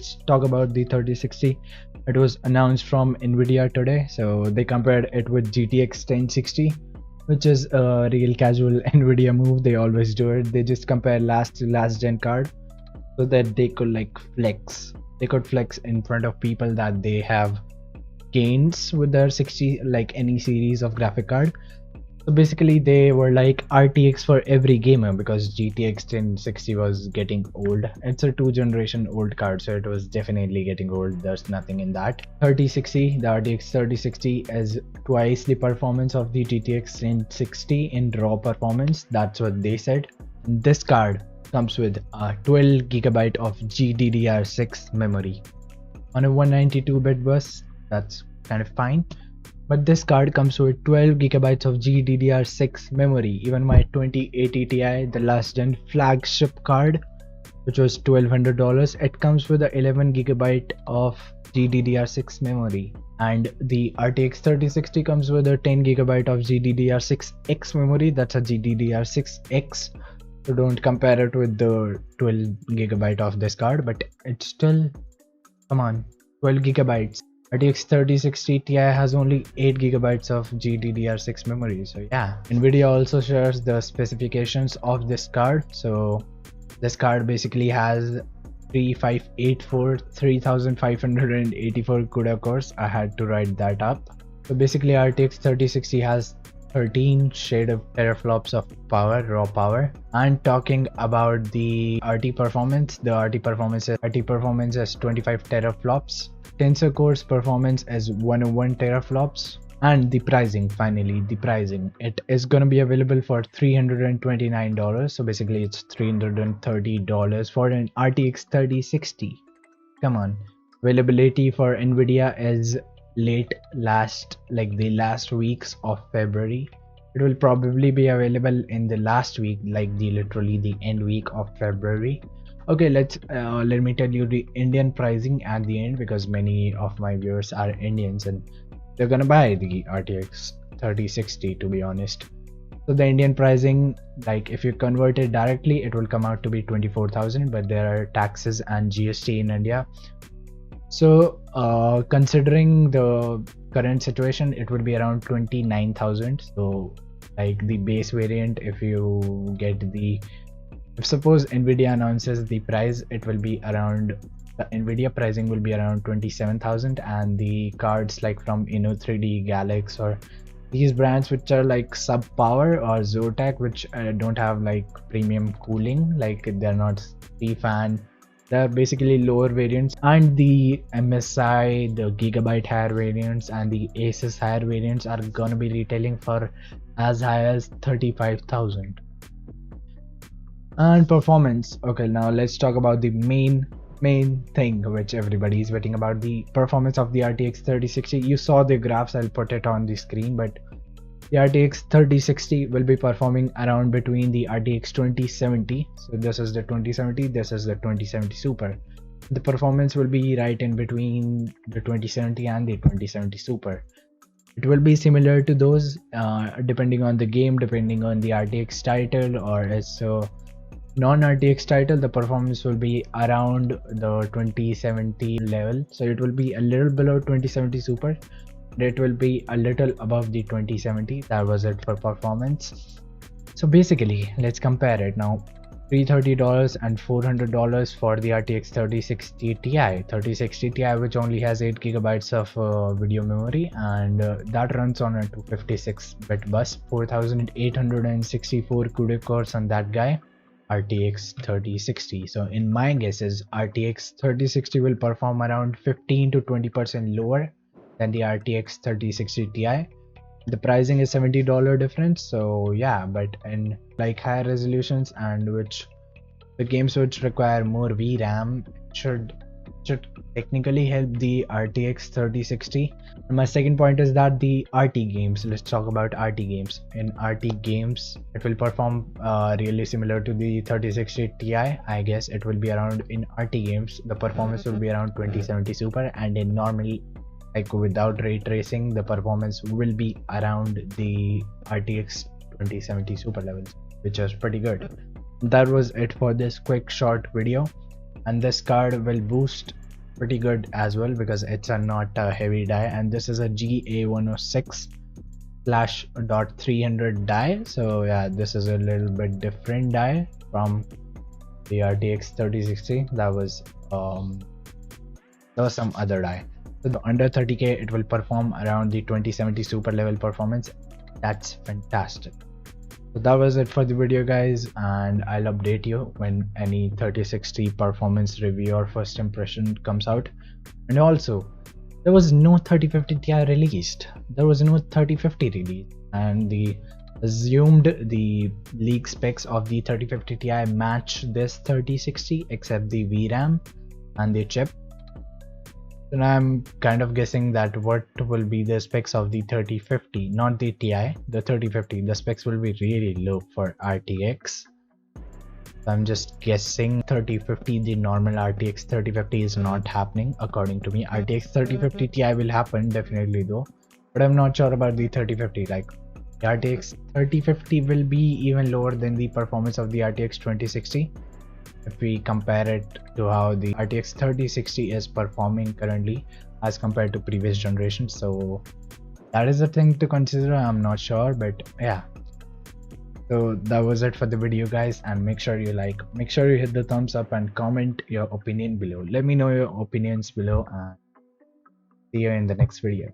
Let's talk about the 3060. It was announced from Nvidia today, so they compared it with GTX 1060, which is a real casual Nvidia move. They always do it. They just compare last to last gen card so that they could like flex. They could flex in front of people that they have gains with their 60, like any series of graphic card. So basically they were like RTX for every gamer because GTX 1060 was getting old. It's a 2 generation old card, so it was definitely getting old. There's nothing in that. 3060, the RTX 3060 is twice the performance of the GTX 1060 in raw performance. That's what they said. This card comes with a 12 GB of GDDR6 memory on a 192-bit bus. That's kind of fine. But this card comes with 12 GB of GDDR6 memory. Even my 2080 Ti, the last gen flagship card, which was $1,200, it comes with a 11 GB of GDDR6 memory. And the RTX 3060 comes with a 10 GB of GDDR6X memory. That's a GDDR6X. So don't compare it with the 12 GB of this card, but it's still, come on, 12 GB. RTX 3060 Ti has only 8 GB of GDDR6 memory. So yeah, Nvidia also shares the specifications of this card. So this card basically has 3584 CUDA cores. I had to write that up. So basically RTX 3060 has 13 shade of teraflops of power, raw power. And talking about the RT performance, the RT performance is 25 teraflops. Tensor Cores performance is 101 teraflops. And the pricing, finally, the pricing. It is going to be available for $329. So basically it's $330 for an RTX 3060. Come on. Availability for Nvidia is the last weeks of February. It will probably be available in the last week, like literally the end week of February. Okay, let me tell you the Indian pricing at the end, because many of my viewers are Indians and they're gonna buy the RTX 3060, to be honest. So the Indian pricing, like if you convert it directly, it will come out to be 24,000, but there are taxes and GST in India. So considering the current situation, it would be around 29,000. So like the base variant, if suppose Nvidia announces the price, it will be around, the Nvidia pricing will be around 27,000, and the cards like from Inno3D, Galax, or these brands which are like sub power, or Zotac, which don't have like premium cooling, like they're not fan. They're basically lower variants, and the MSI, the Gigabyte higher variants, and the Asus higher variants are gonna be retailing for as high as 35,000. And performance. Okay, now let's talk about the main thing which everybody is waiting about, the performance of the RTX 3060. You saw the graphs, I'll put it on the screen, but the RTX 3060 will be performing around between the RTX 2070. So this is the 2070, this is the 2070 Super. The performance will be right in between the 2070 and the 2070 Super. It will be similar to those depending on the game, depending on the RTX title, or it's a non-RTX title, the performance will be around the 2070 level. So it will be a little below 2070 Super. It will be a little above the 2070. That was it for performance. So basically, let's compare it now. $330 and $400 for the RTX 3060 Ti. 3060 Ti, which only has 8 GB of video memory, and that runs on a 256-bit bus. 4864 CUDA cores on that guy. RTX 3060. So in my guesses, RTX 3060 will perform around 15 to 20% lower than the RTX 3060 Ti. The pricing is $70 difference. So yeah, but in like higher resolutions and the games which require more VRAM should technically help the RTX 3060. And my second point is that the RT games, let's talk about RT games. In RT games, it will perform really similar to the 3060 Ti. I guess it will be around, in RT games, the performance will be around 2070 Super, and in normal, like without ray tracing, the performance will be around the RTX 2070 Super levels, which is pretty good. That was it for this quick short video. And this card will boost pretty good as well because it's a not a heavy die, and this is a GA106 /.300 die. So yeah, this is a little bit different die from the RTX 3060. There was some other die. So under 30k it will perform around the 2070 super level performance. That's fantastic. So that was it for the video, guys, and I'll update you when any 3060 performance review or first impression comes out. And also, there was no 3050 Ti released. There was no 3050 released, and the assumed the leak specs of the 3050 Ti match this 3060 except the VRAM and the chip. And I'm kind of guessing that what will be the specs of the 3050, not the Ti, the 3050, the specs will be really low for RTX. So I'm just guessing 3050, the normal RTX 3050 is not happening according to me. RTX 3050 Ti will happen definitely though, but I'm not sure about the 3050. Like the RTX 3050 will be even lower than the performance of the RTX 2060. If we compare it to how the RTX 3060 is performing currently as compared to previous generations. So that is a thing to consider. I'm not sure, but yeah. So that was it for the video, guys, and make sure you hit the thumbs up and comment your opinion below. Let me know your opinions below, and see you in the next video.